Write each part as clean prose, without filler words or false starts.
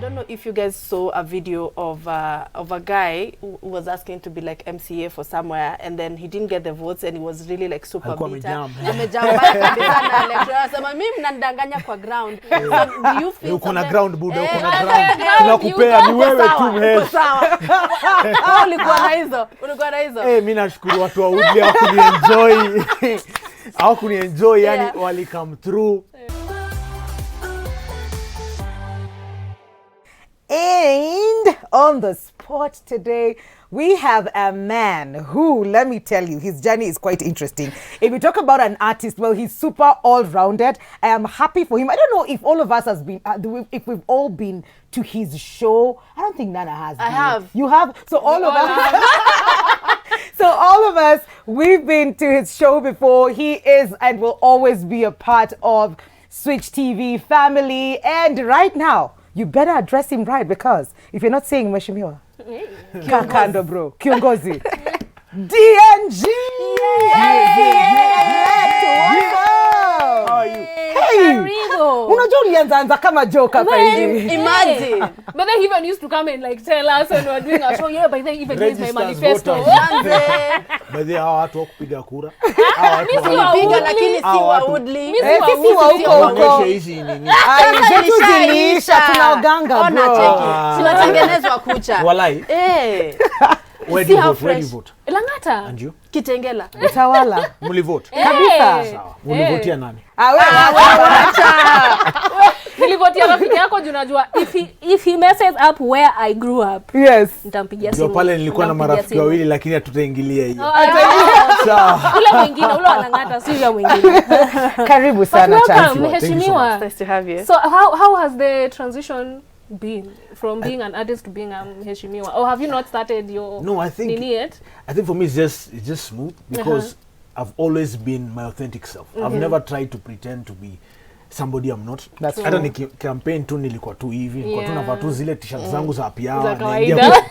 don't know if you guys saw a video of a guy who was asking to be like MCA for somewhere, and then he didn't get the votes, and he was really like super bitter. Amejamba kabisa na lecturer sema mimi mnandanganya kwa ground. So do you feel uko na ground buda, uko na ground. Tunakupea ni wewe tu mhesh. Sawa. Ulikuwa na hizo. Mimi nashukuru watu wa Woodley kunienjoy. Au kunienjoy yani wali come through. And on the spot today, we have a man who, let me tell you, his journey is quite interesting. If we talk about an artist, well, he's super all-rounded. I am happy for him. I don't know if all of us has been, if we've all been to his show. I don't think Nana has. I have. You have? So all of us. So all of us, we've been to his show before. He is and will always be a part of Switch TV family. And right now, you better address him right, because if you're not saying Mheshimiwa, Kakando bro, Kiongozi, DNG! How are you? Hey! Unajua ulianza kama joke hapa hivi. Imagine. But then he even used to come and like tell us when we were doing our show, yeah, but then even here's my manifesto. But they are watu kupiga kura. Piga lakini si wa Woodley. Sisi wa huko. Hizi nini? Zetu zilisha tunaoganga bro. Tunatengenezwa kucha. Walai. Where do you vote? Langata. And you? Kitengela. Utawala. Mulivote. Kabisa. Sawa. Mulivotia nani? Nilivotia rafiki yako juu najua if he messes up where I grew up. Yes. Nitampigia simu. Ndio pale nilikuwa na marafiki wawili lakini hatutaingilia hiyo. Sawa. Ule mwingine ule wanangata si yule mwingine. Karibu sana Chansi. Mheshimiwa. Nice to have you. So how has the transition been from being an artist to being a Mheshimiwa? Or have you not started your I think for me it's just smooth because I've always been my authentic self. I've never tried to pretend to be somebody I'm not. Hata ni campaign tu nilikuwa tu hivi, nilikuwa tu navaa tu zile t-shirt zangu za piao,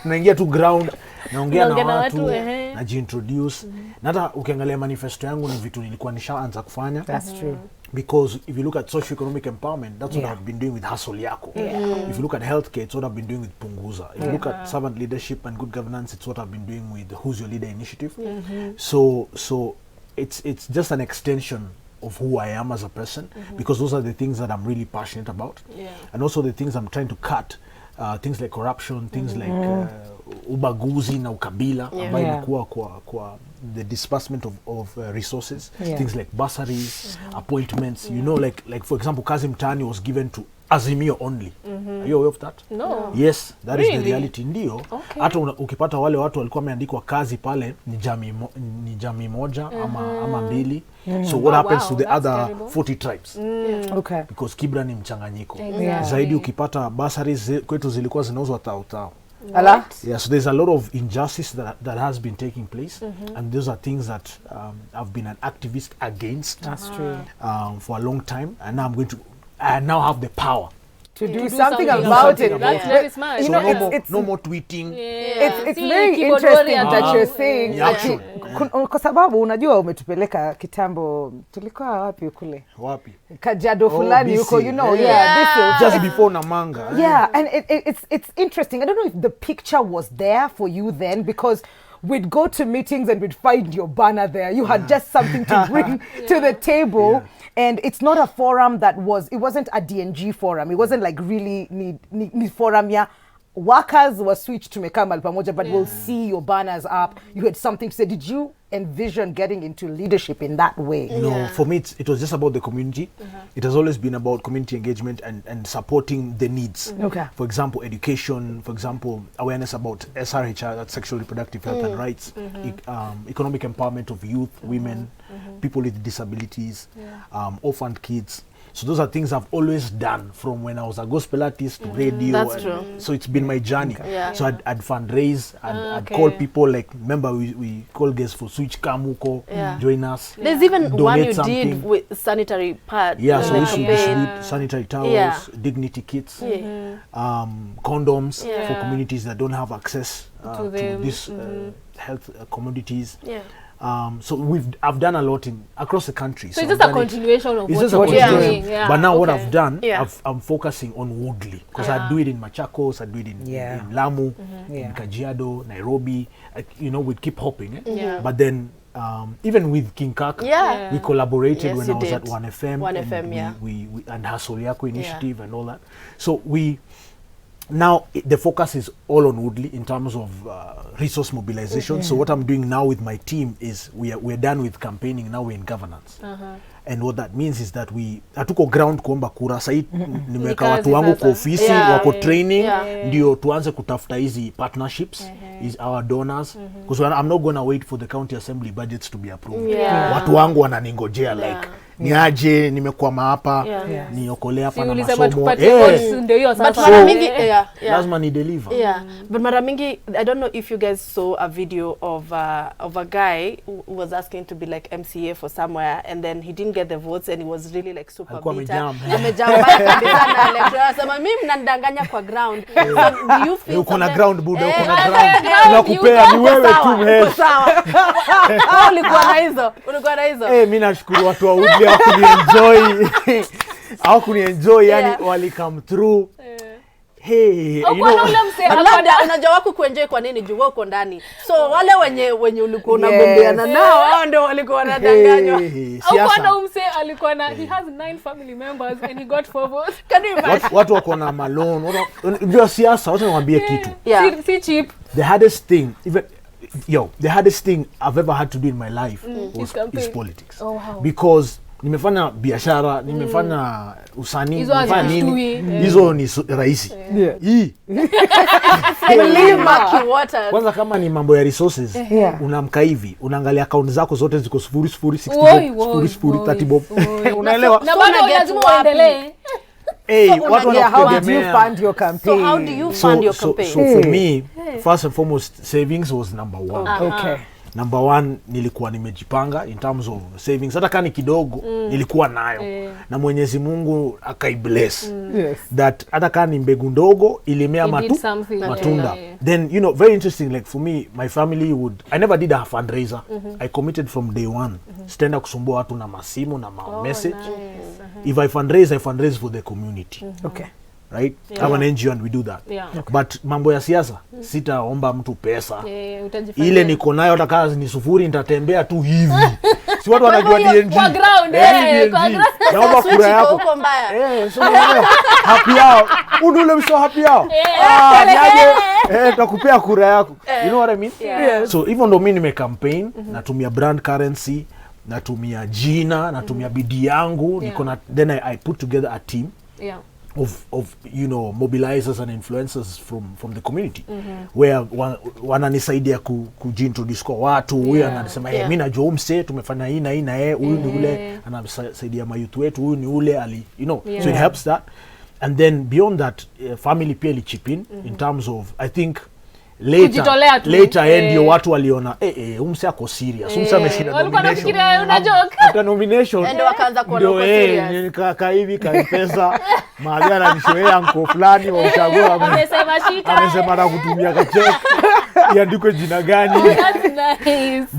naingia tu ground, naongea na watu, najiintroduce. Na hata ukiangalia manifesto yangu ni vitu nilikuwa nishaanza kufanya. That's true. Because if you look at socio-economic empowerment, that's what I've been doing with Hustle Yako. If you look at healthcare, it's what I've been doing with Punguza. If you look at servant leadership and good governance, it's what I've been doing with the Who's Your Leader initiative. So it's just an extension of who I am as a person, because those are the things that I'm really passionate about. And also the things I'm trying to cut, things like corruption, things like ubaguzi na ukabila, ambayo imekuwa kwa the disbursement of resources, things like bursaries, appointments, you know, like for example, Kazi Mtaani was given to Azimio only. Are you aware of that? No. Yes, that is the reality. Ndio. Hata ukipata wale watu walikuwa wameandikwa kazi pale ni jamii moja ama mbili. So what happens to the other 40 tribes? Okay. Because Kibra ni mchanganyiko. Zaidi ukipata bursaries kwetu zilikuwa zinauzwa tao. Yeah, so there's a lot of injustice that has been taking place, and those are things that I've been an activist against. That's true. For a long time, and now I now have the power to do something about it. That's very smart. You so know, no more tweeting. It's very interesting that you're saying kwa sababu unajua umetupeleka kitambo, tulikuwa wapi kule? Wapi? Kajiado fulani huko, you know. This is just before Namanga. And it's interesting. I don't know if the picture was there for you then, because we'd go to meetings and we'd find your banner there. You had just something to bring to the table. And it's not a forum it wasn't a DNG forum. It wasn't like really ni forum ya workers were switched to mekaa mahali pamoja, but we'll see your banners up. You had something to say. Did you envision getting into leadership in that way? No, for me it was just about the community. It has always been about community engagement and supporting the needs. Okay. For example, education, for example, awareness about SRHR, that's sexual reproductive health and rights, economic empowerment of youth, women, people with disabilities, orphaned kids. So those are things I've always done from when I was a gospel artist to radio. That's true. So it's been my journey. So I'd fundraise, I'd call people, like, remember we call guests for Switch Kamuko, join us. There's even one you something. did with sanitary pads. Yeah, so we should distribute sanitary towels, dignity kits, condoms for communities that don't have access to this health commodities. So I've done a lot across the country. So it's just a continuation of what you're doing. Yeah. But now what I've done, Yeah. I'm focusing on Woodley, because I do it in Machakos, I do it in Lamu, in Kajiado, Nairobi. We'd keep hopping. But then even with King Kaka, we collaborated when I was at 1FM. 1FM, and we and Hustle Yako initiative and all that. So now the focus is all on Woodley in terms of resource mobilization. So what I'm doing now with my team is we're done with campaigning, now we're in governance. And what that means is that hatuko ground kuomba kura sahi, nimeweka watu wangu kwa ofisi wako training ndio tuanze kutafuta hizi partnerships, is our donors, because I'm not going to wait for the county assembly budgets to be approved. Watu wangu wananingojea like niaje, nimekwama hapa, niokolea hapa na masomo. But mara mingi lazima ni deliver. But mara mingi, I don't know if you guys saw a video of a guy who was asking to be like MCA for somewhere, and then he didn't get the votes and he was really like super bitter. Amejamba kabisa na electoral. Sema mimi mnandanganya kwa ground. So do you feel uko na ground buda, uko na ground. Tunakupea ni wewe tu. Sawa. Ulikuwa na hizo. Mimi nashukuru watu wa Woodley hawakunienjoy yani wali come through. Hey, unajua wako kuenjoy kwa nini juu uko ndani. So wale wenye ulikuwa unagombeana nao hao ndio walikuwa wanadanganywa. Au umse alikuwa na he has 9 family members and he got 4 votes. Can you imagine? Watu wako na malone. Ndio siasa, wacha niwaambie kitu. Si cheap. The hardest thing I've ever had to do in my life is politics. Because nimefanya biashara, nimefanya usanii, nimefanya nini, hizo ni rahisi. Hii kwanza kama ni mambo ya resources, unamka hivi, unaangalia account zako zote ziko 0.60 bob. Unaelewa? Na bado lazima uendelee. What how do you fund your campaign? So how do you fund your campaign? So for me, first and foremost, savings was number 1. Okay. Number 1, nilikuwa nimejipanga in terms of savings. Hata kani kidogo nilikuwa nayo. Na Mwenyezi Mungu akaibless. That hata kani mbegu ndogo ilimea matunda. Then very interesting, like for me, my family I never did a fundraiser. I committed from day 1. Sitenda kusumbua watu na masimu na message. If I fundraise for the community. Okay. Right? I'm an NGO and we do that. But mambo ya siasa, sitaomba mtu pesa. Ile niko nayo hata kazi ni sufuri, nitatembea tu hivi. Si watu wanajua DNG. Kwa ground, naomba kura yako. So happy yao. Unule mso happy yao. Tutakupea kura yako. You know what I mean? So even though mimi nime campaign, natumia brand currency, natumia jina, natumia bidii yangu, then I put together a team. Of mobilizers and influencers from the community, where wananisaidia kujintroduce kwa watu. Huyu anasema mimi najua umse tumefanya hii na hii na huyu ni ule anasaidia mayouth wetu, huyu ni ule so it helps that. And then beyond that, family pia li chip in terms of, I think later ndio watu waliona umse ako serious, umse ameshinda nomination ndio wakaanza kuona uko serious. Nikaka hivi kaipesa mahali ananishoea anko fulani wa uchaguzi amesema na kutumia kacheki iandikwe jina gani.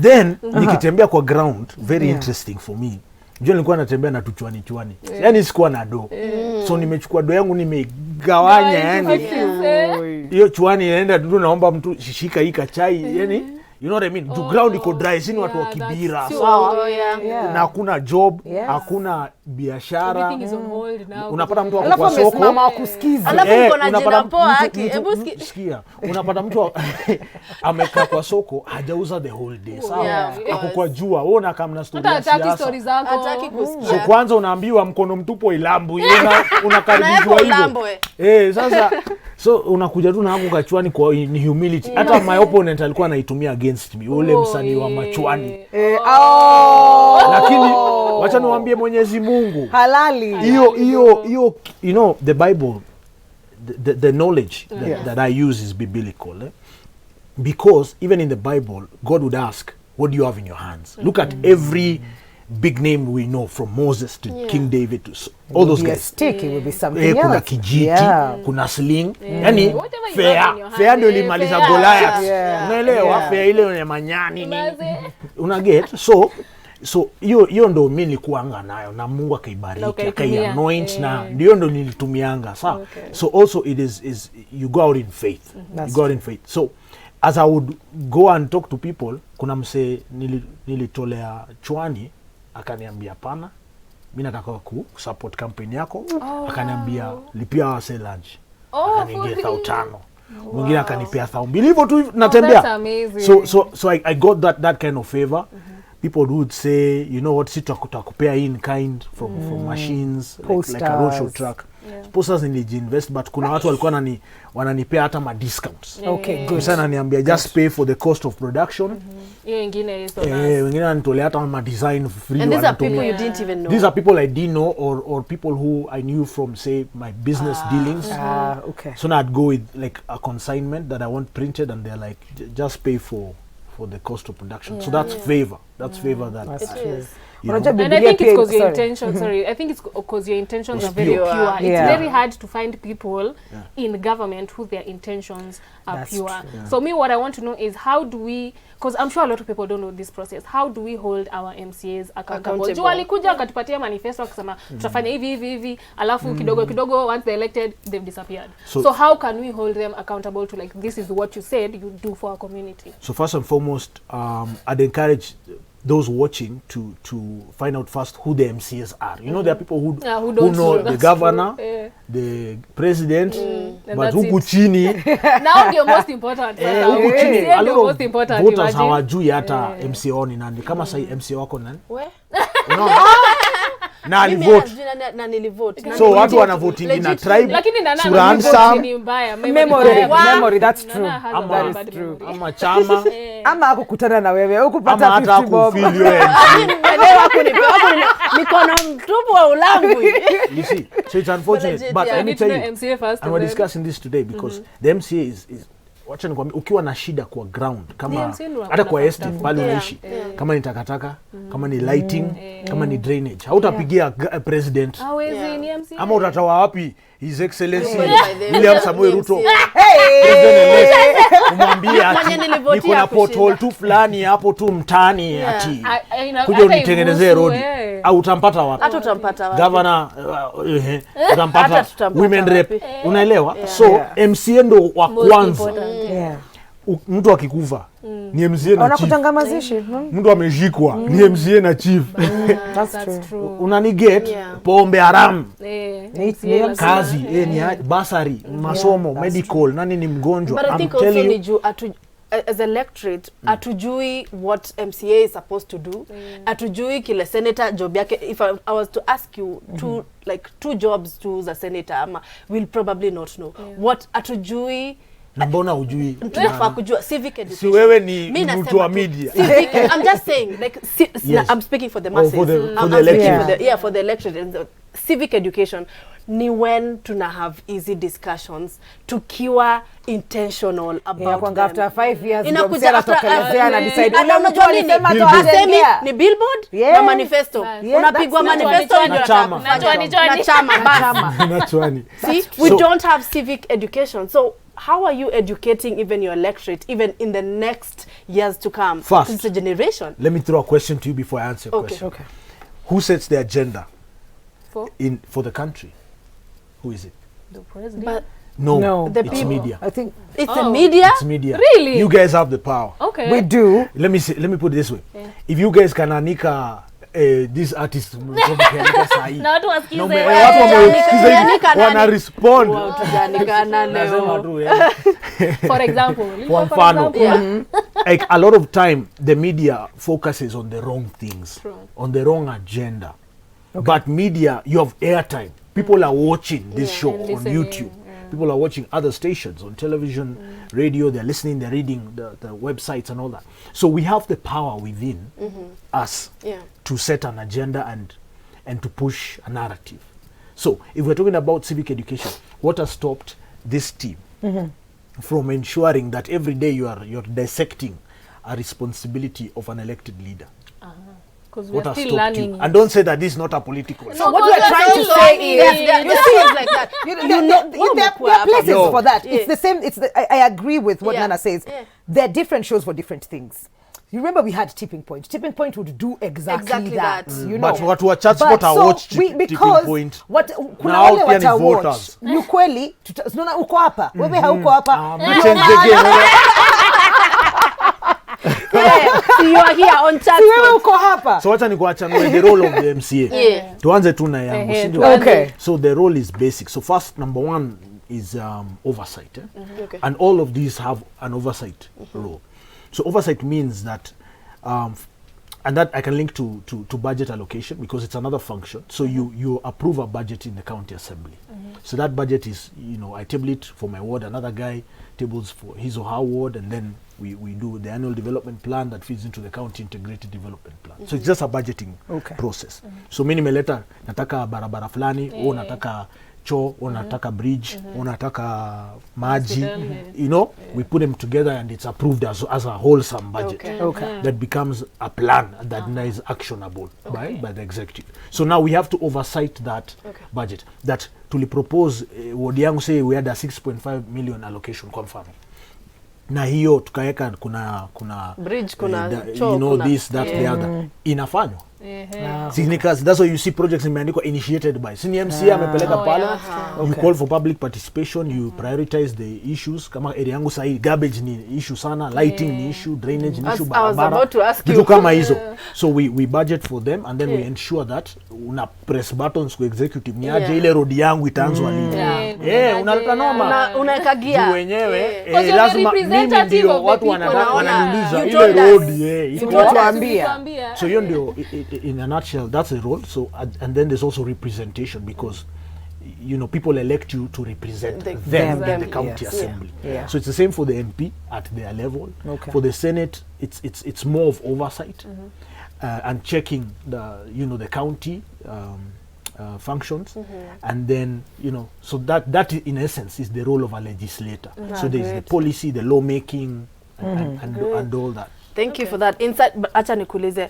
Then nikitembea kwa ground, very interesting for me. Nilikuwa natembea na tuchwani. Yani sikuwa na do. So nimechukua do yangu nimegawanya, yani hiyo chwani inaenda tu, naomba mtu shika hii kachai, yani you know what I mean? The ground iko dry, sini watu wa kibira. Na hakuna job, hakuna biashara. Unapata mtu wako kwa soko, alafu uko na jina poa yake. Hebu sikia. Unapata mtu amekaa kwa soko, hajauza the whole day. Sawa. Ako kwa jua, wewe una kama na story ya siasa. Hataki kusikia. So kwanza unaambiwa mkono mtupo ilambu, unakaribishwa hivyo. Sasa so unakuja tu na hapo kachwani kwa ni humility. Hata my opponent alikuwa anaitumia against me, ule msanii wa machwani. Lakini wacha niwaambie Mwenyezi Mungu halali hiyo the Bible, the knowledge that I use is biblical, because even in the Bible God would ask, what do you have in your hands? Look at every big name we know, from Moses to King David to all those guys. Stick, it would be something else. Kuna kijiti, kuna sling. Yani fair ndio ilimaliza Goliath. Unaelewa? Fair ile yenye manyani nini. una get so hiyo ndo mimi nilikuanga nayo na Mungu akaibariki akaianoint na ndio ndo nilitumianga sawa. So also it is you go out in faith. You go out in faith. So as I would go and talk to people, kuna mse nilitolea chwani akaniambia pana mimi nataka ku support campaign yako. Akaniambia lipia wase lunch. Akaniambia 5,000. Mwingine akanipea 1,000. Hivyo tu natembea. So I got that kind of favor. People would say, you know what, sitakupea in kind from machines like a roadshow truck. Posters nilijinvest, but kuna watu walikuwa wananipea hata ma discounts. Okay, good. Sana niambia just pay for the cost of production. Hiyo nyingine is wengine wanitolea hata ma design free. And these are people you didn't even know. These are people I didn't know or people who I knew from, say, my business dealings. Okay. So now I'd go with like a consignment that I want printed, and they're like, just pay for the cost of production. So that's favor. That's favor that it is. You know? And I think it's because your intentions. I think it's because your intentions are very pure. It's very hard to find people in government who their intentions are That's pure. true. So me, what I want to know is how do we? Because I'm sure a lot of people don't know this process. How do we hold our MCAs accountable? Juu walikuja akatupatia manifesto akisema tutafanya hivi alafu kidogo once they're elected they've disappeared. So how can we hold them accountable to like this is what you said you do for our community? So first and foremost, I'd encourage those watching to find out first who the MCAs are. You know, there are people who know the governor, the president, but huku chini now the most important. Huku chini a lot of voters hawajui hata MCA ni nani. Kama sai MCA wako nani? Unaona? Na alivote. Na nilivote. So watu wanavote na tribe. Lakini nana ni mbaya. Memory, that's true. That is true. Ama chama. Ama akukutana na wewe ukupata 50 hata bob. Mikono mtupu wa ulangu. You see, so it's unfortunate, but let me tell you, and we're discussing this today because the MCA is wacha nikwambia, ukiwa na shida kwa ground kama hata kwa estate pale unaishi, kama ni takataka, kama ni lighting, kama ni drainage, hautapigia president. Ama utatoa wapi His Excellency William Samoei Ruto kumwambia ati niko na pothole tu fulani hapo tu mtaani ati kuja unitengenezee road, au utampata wapi? Hata utampata wapi? Governor utampata women rep, unaelewa? So MCA ndo wa kwanza. Mtu akikufa ni MCA na chief. Wanakutangamazisha. Mtu ameshikwa ni MCA na chief. That's true. Unaniget pombe haramu. Kazi ni basari, masomo, medical, nani ni mgonjwa. But I think also as a electorate, atujui what MCA is supposed to do. Atujui kile senator job yake. If I was to ask you two jobs to the senator, we'll probably not know. What atujui na mbona ujui? Tunafaa kujua civic education. Si wewe ni mtu wa media. I'm just saying like I'm speaking for the masses. For the election. For the election and the civic education ni when tuna have easy discussions tukiwa intentional about them. After 5 years inakuja tokelezea na decide ule mtu alisema ni billboard na manifesto. Unapigwa manifesto na chama na chwani. See, we don't have civic education. So how are you educating even your electorate, even in the next years to come? First, it's a generation. Let me throw a question to you before I answer your question. Okay. Who sets the agenda for the country? Who is it? The president. But no, the it's people. media. I think it's the media. It's media. Really? You guys have the power. Okay. We do. Let me put it this way. If you guys can anika these artists na watu wasikize wana respond. For example, like a lot of time the media focuses on the wrong things, on the wrong agenda. But media, you have airtime. People are watching this show on YouTube. People are watching other stations on television, radio, they're listening, they're reading the websites and all that. So we have the power within us to set an agenda and to push a narrative. So if we're talking about civic education, what has stopped this team from ensuring that every day you're dissecting a responsibility of an elected leader? What has stopped you? And don't say that this is not a political. So what we're trying to say is, you see, it's like that. There are places for that. It's the same. I agree with what Nana says. There are different shows for different things. You remember we had Tipping Point. Tipping Point would do exactly that. You know. But watu wa chat spot watch Tipping Point. Kuna wale wata watch. Ni kweli tunaona uko hapa. Wewe hauko hapa. You are here on chat. Wewe uko hapa. So wacha nikuachanue the role of the MCA. Tuanze tu na yangu, si ndio? Okay. So the role is basic. So first, number one is oversight. Okay. And all of these have an oversight role. So oversight means that, and that I can link to budget allocation because it's another function. So you approve a budget in the county assembly. So that budget is, I table it for my ward, another guy tables for his or her ward, and then we do the annual development plan that feeds into the county integrated development plan. So it's just a budgeting process. So mimi nimeleta nataka barabara fulani, nataka choo, nataka bridge, nataka maji, we put them together and it's approved as a wholesome budget that becomes a plan that is actionable by the executive. So now we have to oversight that budget. That tulipropose ward yangu, say we had a 6.5 million allocation kwa mfano. Na hiyo tukaweka kuna bridge, kuna choo, this, that, the other. Inafanywa. That's why you see projects imeandikwa initiated by. Sini MCA amepeleka pale. You call for public participation, you prioritize the issues. Kama area yangu sahi garbage ni issue sana, lighting ni issue, drainage ni issue, barabara. I was about to ask you. Vitu kama hizo. So we budget for them and then we ensure that una press buttons ku executive ni aje ile road yangu itaanzwa lini. Unaleta noma. Unakagia. Wenyewe lazima mimi ndio watu wananiuliza ile road tuambia. So hiyo ndio in a nutshell, that's a role. So and then there's also representation because people elect you to represent them in the county assembly. So it's the same for the MP at their level. For the Senate, it's more of oversight and checking the county functions, and then so that in essence is the role of a legislator. So there's the policy, the lawmaking, and all that. Thank you for that insight. But acha nikuulize,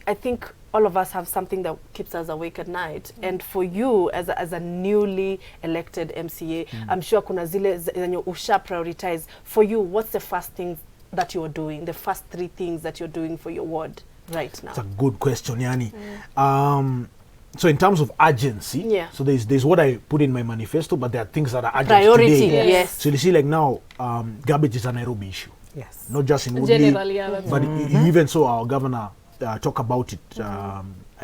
I think all of us have something that keeps us awake at night. And for you as a newly elected MCA, I'm sure kuna zile zenye usha prioritize. For you, what's the first thing that you're doing? The first 3 things that you're doing for your ward right now? It's a good question, Yani. So in terms of urgency, so there's what I put in my manifesto, but there are things that are urgent priority today. Yes. So you see, like now, garbage is a Nairobi issue. Yes. Not just in Woodley, but even so, our governor talk about it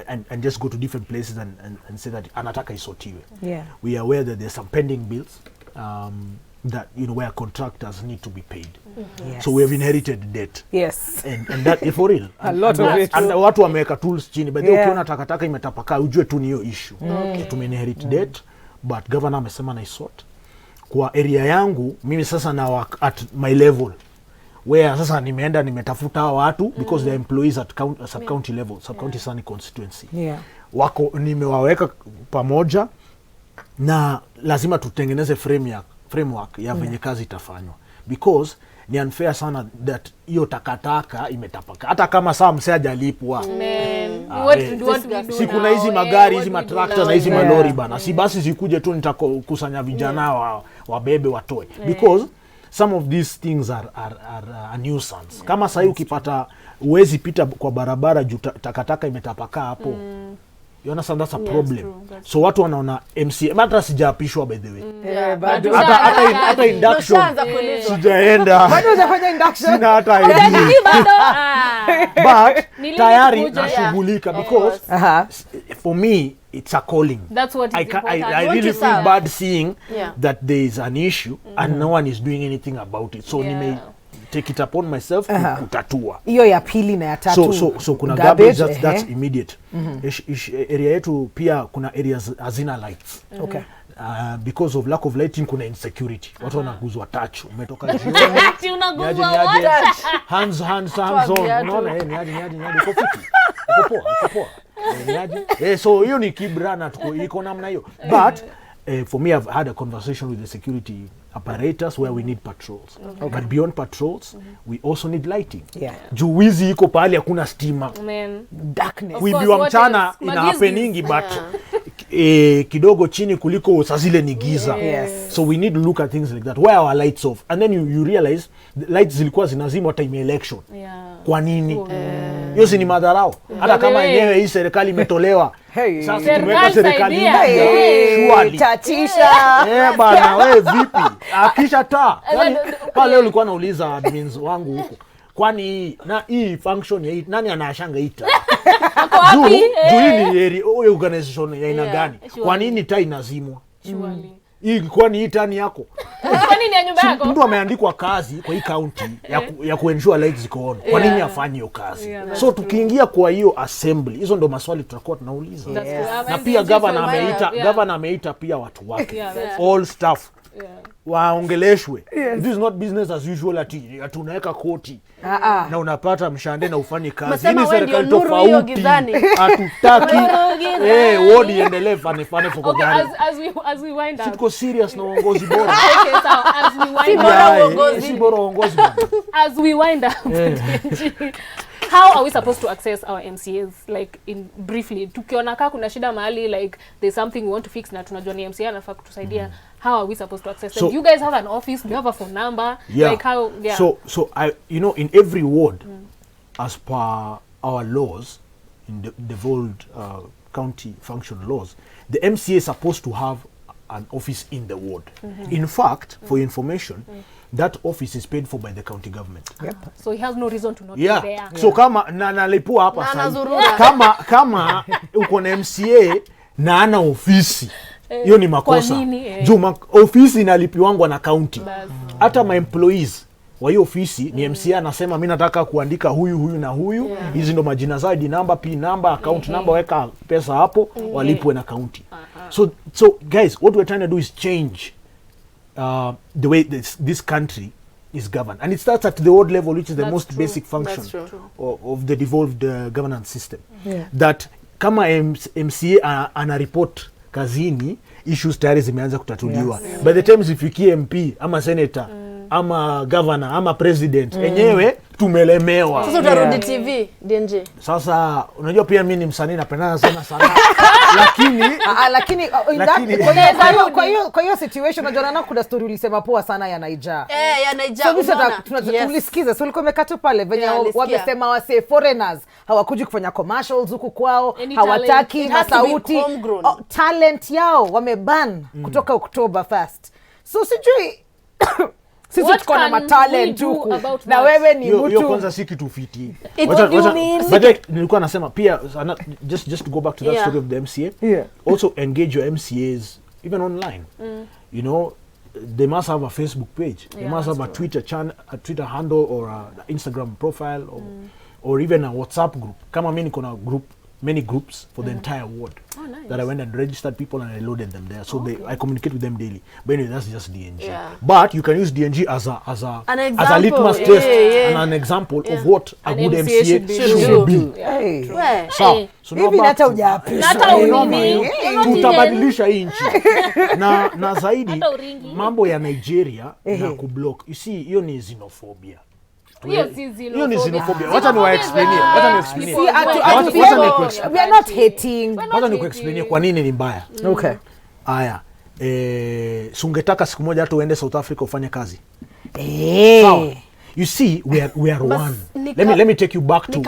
and just go to different places and say that anataka isotiwe. We are aware that there's some pending bills that where contractors need to be paid. So we have inherited debt. Yes. And that is for real. A lot of it. And watu wameweka tools chini, but ukiona takataka imetapaka ujue tu ni hiyo issue. Tumeinherit debt, but governor amesema na isort. Kwa area yangu mimi sasa na at my level where sasa nimeenda nimetafuta watu because they are employees at sub-county level, sub-county Sani constituency. Wako nimewaweka pamoja na lazima tutengeneze framework ya venye kazi itafanywa because ni unfair sana that hiyo takataka imetapaka hata kama saa msee hajalipwa. Si kuna hizi magari hizi matrakta na hizi malori bana, si basi zikuje tu nitakusanya vijana wabebe watoe because some of these things are a nuisance. Kama sasa ukipata uwezi pita kwa barabara juu takataka imetapaka hapo. You understand, that's a problem. So watu wanaona MCA hata sijaapishwa by the way. Hata induction sijaenda. Bado hujafanya induction? Sina hata but tayari nashughulika because for me it's a calling. That's what is important. I really feel bad seeing that there is an issue and no one is doing anything about it. So nime take it upon myself kutatua. Hiyo ya pili na ya tatu. So kuna garbage that's immediate. Area yetu pia kuna areas hazina lights. Because of lack of lighting kuna insecurity. Watu wanaguzwa touch. Umetoka jioni. Unaguzwa hands on. Unaona niaje. Uko poa. So hiyo ni kibrana iko namna hiyo. But for me, I've had a conversation with the security apparatus where we need patrols. But beyond patrols, we also need lighting. Juwizi iko pahali hakuna stima. Darkness. Kuibiwa mchana ina happeningi but kidogo chini kuliko saa zile ni giza. So we need to look at things like that. Why are our lights off? And then you realize the lights zilikuwa zinazimwa time election. Kwa nini? Hiyo si ni madharau. Hata kama yenyewe hii serikali imetolewa. Sasa tumeweka serikali tatisha. Bana wewe vipi? Akisha taa. Yaani pale ulikuwa nauliza admins wangu huko. Kwani na hii function ya nani anashanga ita? Juu ni organization ya aina gani? Kwa nini taa inazimwa? Hii kwani hii tani yako? Kwani ni ya nyumba yako? Mtu ameandikwa kazi kwa hii county ya kuensure lights ziko on. Kwa nini afanye hiyo kazi? So tukiingia kwa hiyo assembly, hizo ndo maswali tutakuwa tunauliza. Na pia governor ameita pia watu wake. All staff. Waongeleshwe. This is not business as usual ati tunaweka koti na unapata mshande na ufanye kazi. Hii serikali tofauti. Hatutaki ward iendelee fane for gani. As we wind up. Siko serious na uongozi bora. Okay, so as we wind up. Si bora uongozi bora. As we wind up. How are we supposed to access our MCAs, like in briefly? Tukiona kama kuna shida mahali, like there's something we want to fix na tunajua ni MCA anafaa kutusaidia. How are we supposed to access them? You guys have an office, do you have a phone number? Like how So I in every ward as per our laws in the devolved county function laws, the MCA is supposed to have an office in the ward. In fact, for information, that office is paid for by the county government. So he has no reason to not be there. So kama nalipua hapa sasa. Kama uko na MCA na ana ofisi, hiyo ni makosa. Juu ofisi inalipiwangwa na county. Hata my employees wa hiyo ofisi ni MCA anasema mimi nataka kuandika huyu na huyu. Hizi ndo majina zao, ID number, P number, account number, weka pesa hapo, walipwe na county. So guys, what we're trying to do is change the way this country is governed, and it starts at the ward level, which is the most basic function of the devolved governance system. That kama MCA ana report kazini, issues tayari zimeanza kutatuliwa. By the time zifikie MP ama senator ama governor ama president, enyewe tumelemewa. Sasa utarudi TV DNJ. Sasa unajua pia mimi ni msanii napenda sana kwa hiyo situation unajua na kuna story ulisema poa sana ya Niger. Ya Niger. So tulisikiza, so ulikuwa umekata pale venye wamesema wase foreigners hawakuji kufanya commercials huku kwao, hawataki na sauti talent yao wameban kutoka October 1st. So sijui sisi tuko na matalent huku na wewe ni mtu. Hiyo kwanza si kitu fiti. But nilikuwa nasema pia just to go back to that story of the MCA. Also engage your MCAs even online. You know, they must have a Facebook page. They must have a Twitter channel, a Twitter handle, or an Instagram profile, or even a WhatsApp group. Kama mimi niko na many groups for the entire ward. That I went and registered people and I loaded them there. So I communicate with them daily. But anyway, that's just DNG. But you can use DNG as a litmus test and an example of what a good MCA should be. So hivi hata hujapisa. Tutabadilisha hii nchi. Na zaidi mambo ya Nigeria na kublock. You see, hiyo ni xenophobia. Hiyo ni xenophobia. Wacha niwaexplainie. We are not hating. Wacha nikuexplainie kwa nini ni mbaya. Okay. Aya. Sungetaka siku moja hata uende South Africa ufanye kazi. So, you see, we are one. Let me take you back to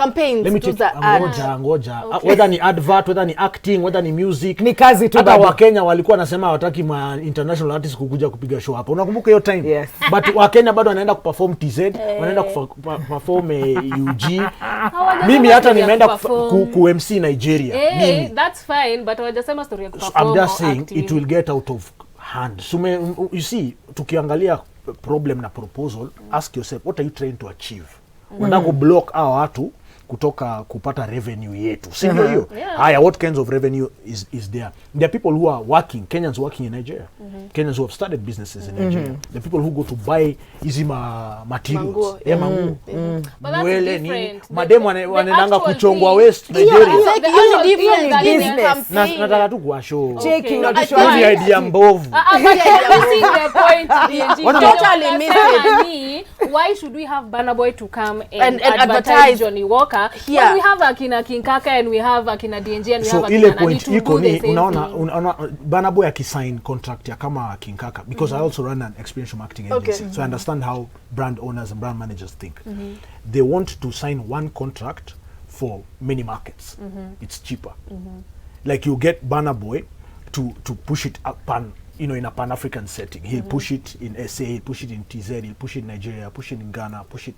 ngoja. Whether ni advert, whether ni acting, whether ni music. Ni kazi tu. Hata Wakenya walikuwa nasema hawataki ma international artists kukuja kupiga show hapa. Unakumbuka hiyo time? Yes. But Wakenya bado wanaenda kuperform TZ, wanaenda kuperform UG. Mimi hata nimeenda ku MC Nigeria. Mimi. That's fine, but hawajasema story ya kuperform. I'm just saying it will get out of hand. So you see, tukiangalia problem na proposal, ask yourself, what are you trying to achieve? Unataka kublock hao watu kutoka kupata revenue yetu. Sio hiyo. Haya, what kinds of revenue is there? There are people who are working, Kenyans working in Nigeria. Kenyans who have started businesses in Nigeria. The people who go to buy hizi materials. Mango. Mwele ni mademu wanaendanga kuchongwa West Nigeria. Nataka tu kwa show. Cheki unajua idea mbovu. Totally missing. Why should we have Banner Boy to come and advertise Johnny Walker kutoka. Yeah. But we have akina Kinkaka and we have akina DNG and we so have ile akina point Nani to iko do the ni same unaona thing. Burna Boy akisign contract ya kama Kinkaka because I also run an experiential marketing agency, so I understand how brand owners and brand managers think. They want to sign one contract for many markets. It's cheaper. Like you get Burna Boy to push it up in a Pan-African setting. He'll push it in SA, he'll push it in TZ, he'll push it in Nigeria, push it in Ghana, push it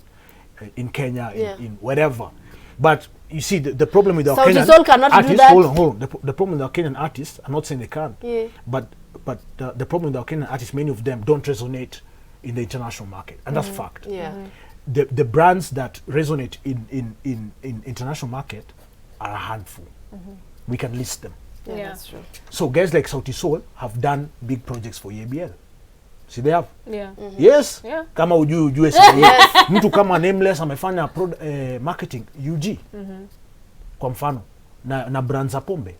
in Kenya, in wherever. But you see, the problem with our Kenyan artists, hold on. The problem with our Kenyan artists, I'm not saying they can't, but the problem with our Kenyan artists, many of them don't resonate in the international market, and that's fact. The brands that resonate in international market are a handful. We can list them. Yeah, that's true. So guys like Sauti Sol have done big projects for EABL. See, they have. Yeah. Yes. Yeah. Kama ujue mtu kama Nameless amefanya marketing UG. Kwa mfano na brands za pombe.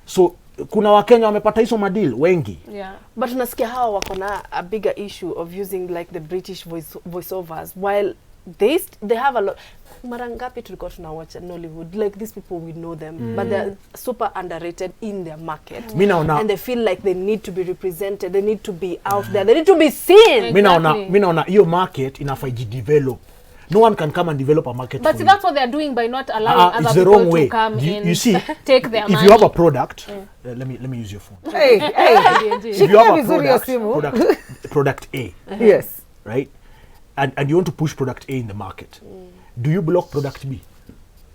So kuna Wakenya wamepata hizo madeal wengi. Yeah. But unasikia hawa wako na a bigger issue of using like the British voiceovers while they have a lot. Mara ngapi tulikuwa tunawatch Nollywood, like these people, we know them, but they're super underrated in their market. And they feel like they need to be represented, they need to be out there, they need to be seen. Exactly. Mina ona hiyo market inafaa develop. No one can come and develop a market. But see, that's what they're doing by not allowing other people to come and you see, take their money. If you have a product, let me use your phone. If you have a product A, yes, right, and you want to push product A in the market, do you block product B?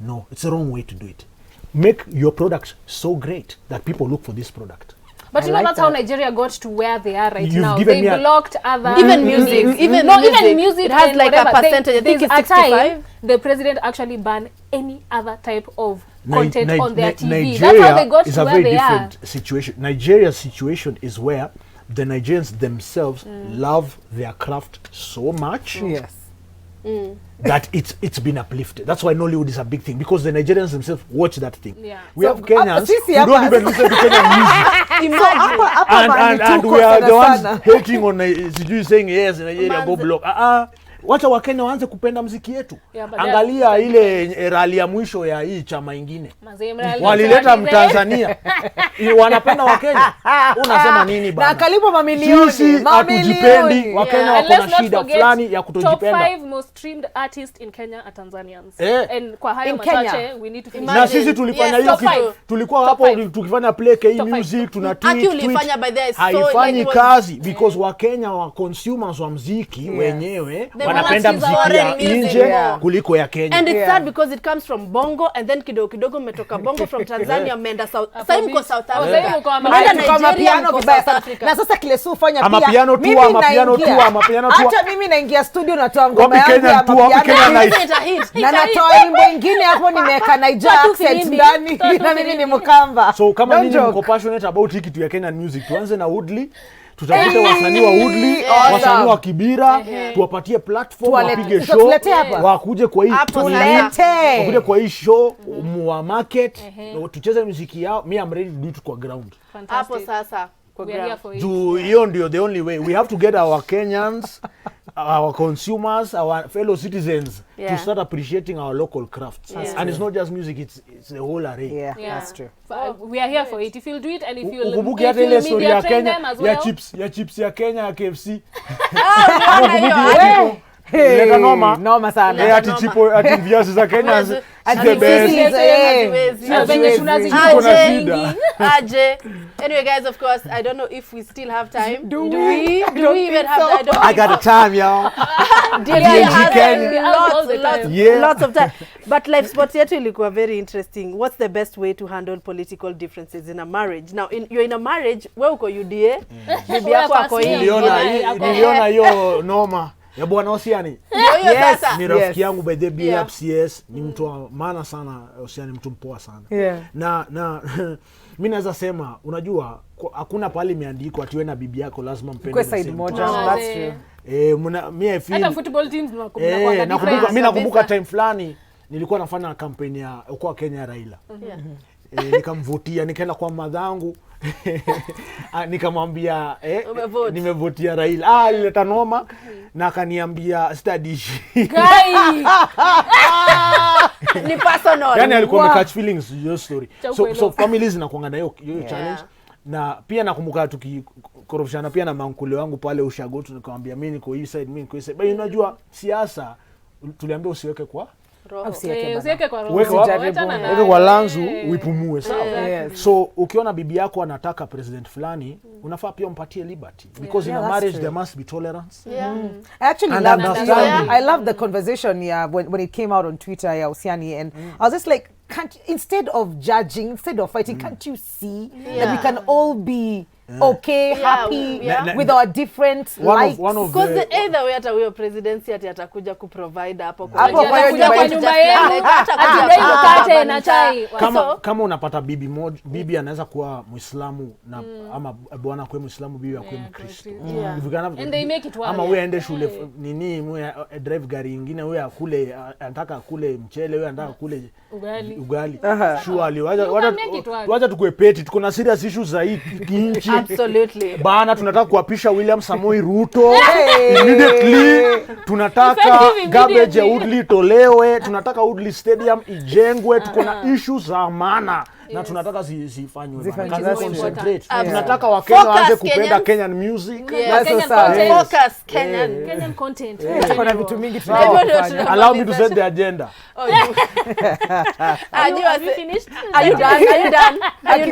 No, it's the wrong way to do it. Make your product so great that people look for this product. But you know, that's how Nigeria got to where they are right now. They blocked other even music. Even music. It has like a percentage. I think it's 65. The president actually banned any other type of content on their TV. Nigeria that's how they got is to a where very they are. different situation. Nigeria's situation is where the Nigerians themselves love their craft so much. Yes. That it's been uplifted. That's why Nollywood is a big thing, because the Nigerians themselves watch that thing. Yeah. We have Kenyans who don't even listen to Kenyan music. And we are the ones hating on saying yes, Nigeria go block. Wacha Wakenya waanze kupenda muziki yetu. Angalia ile rally ya mwisho ya hii chama ingine. Walileta Mtanzania. Wanapenda Wakenya. Unasema nini bana? Na kalipo mamilioni. Sisi hatujipendi. Wakenya wako na shida fulani ya kutojipenda. Top 5 most streamed artists in Kenya are Tanzanians. And kwa hayo machache we need to finish. Na sisi tulifanya hiyo kitu. Tulikuwa hapo tukifanya play hii music, tuna tweet. Haifanyi kazi because Wakenya wa consumers wa muziki wenyewe wanapenda muziki ya nje kuliko ya Kenya. And it's sad because it comes from Bongo, and then kidogo umetoka Bongo from Tanzania umeenda South Africa. Na sasa kile Su fanya pia. Amapiano tu. Hata mimi naingia studio natoa ngoma yangu ya amapiano. Na natoa wimbo ingine hapo nimeweka Niger accent ndani na mimi ni Mkamba. So kama nini mko passionate about hiki kitu ya Kenyan music, tuanze na Woodley. Tutafuta wasanii wa Woodley, wasanii wa Kibira, tuwapatie platform, wapige show, wakuje kwa hii wakuje kwa hii show, wa market, tucheze muziki yao. Me I'm ready to do it kwa ground. Hapo sasa kwa ground. Hiyo ndio the only way. We have to get our Kenyans, our consumers, our fellow citizens to start appreciating our local crafts. And it's not just music, it's the whole array. Yeah, that's true. We are here for it. If you'll do it and if you'll ukumbuki hata ile story ya Kenya ya chips ya Kenya ya KFC. Leta noma sana. Ati viazi za Kenya Anyway, guys, of course, I don't know if we still have time. Do we even have time? I got the time, y'all. Lots of time. But life sports yetu ilikuwa very interesting. What's the best way to handle political differences in a marriage? Now, you're in a marriage, wewe uko UDA, bibi yako ako hivi. Niliona hiyo noma. Ya bwana Osiani. Yes. Ni rafiki yangu by the BFCS, ni mtu wa maana sana. Osiani mtu mpoa sana. Na mimi naweza sema, unajua hakuna pale imeandikwa ati wewe na bibi yako lazima mpende kwa side moja. That's true. Mimi feel hata football teams nakumbuka mimi nakumbuka time fulani nilikuwa nafanya kampeni ya kwa Kenya Raila. Nikamvutia, nikaenda kwa madhangu nikamwambia nimevotia Raila. Ileta noma na akaniambia Sita-Dishi. Ni personal. Yani alikuwa catch feelings your story. So families inakuanga na hiyo challenge. Na pia nakumbuka tukikorofishana pia na mankule wangu pale ushago tunakwambia mimi niko hii side mimi niko hii side. Bali unajua siasa tuliambia usiweke kwa usiweke kwa roho. Weke kwa lanzu uipumue sawa. So ukiona bibi yako anataka president fulani unafaa pia umpatie liberty because in a marriage there must be tolerance. I actually I love the conversation when it came out on Twitter Usiani, and I was just like, instead of judging, instead of fighting, can't you see that we can all be okay, happy with our different likes? Because either way hata huyo presidency atakuja kuprovide hapo kwa nyumba yenu, hata na chai. Kama unapata bibi anaweza kuwa Muislamu na ama bwana kwa Muislamu, bibi kwa Mkristo. Ama wewe aende shule nini, drive gari nyingine, wewe akule anataka kule mchele, wewe anataka kule ugali. Surely wacha tukue peti, tuko na serious issues za hii nchi. Absolutely. Bana tunataka kuapisha William Samoei Ruto immediately. Tunataka garbage ya Woodley tolewe, tunataka Woodley Stadium ijengwe, tuko na issues za maana na tunataka zifanywe. Tunataka Wakenya waanze kupenda Kenyan music. Focus Kenyan content. Kuna vitu mingi tunafanya. Allow me to set the agenda. Are you finished? Are you done?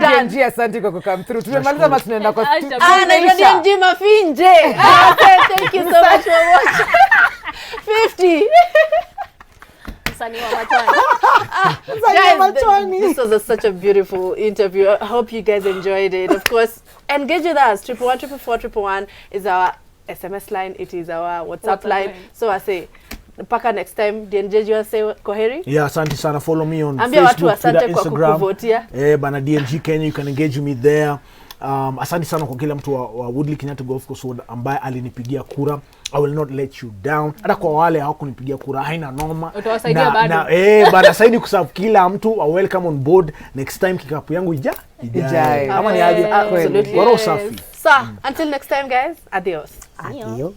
DNG, asante kwa come through. Tumemaliza basi tunaenda kwa na DNG Mafinje. Thank you so much for watching. 50. Guys, this was such a beautiful interview. I hope you guys enjoyed it. Of course, engage with us. 111 is our SMS line. It is our WhatsApp line. So I say, mpaka next time. DNG, you say koheri? Yeah, asante sana. Follow me on Facebook, Twitter, Instagram. Bana DNG Kenya, you can engage me there. Asante sana kwa kila mtu wa Woodley Kenyatta Golf Course ambaye alinipigia kura. I will not let you down. Hata kwa wale hawakunipigia kura haina noma. Utawasaidia bado. Bana saidi kuserve kila mtu. Welcome on board. Next time kikapu yangu ijae. Ama ni aje? Absolutely. Waro safi. So, until next time guys, adios. Adios.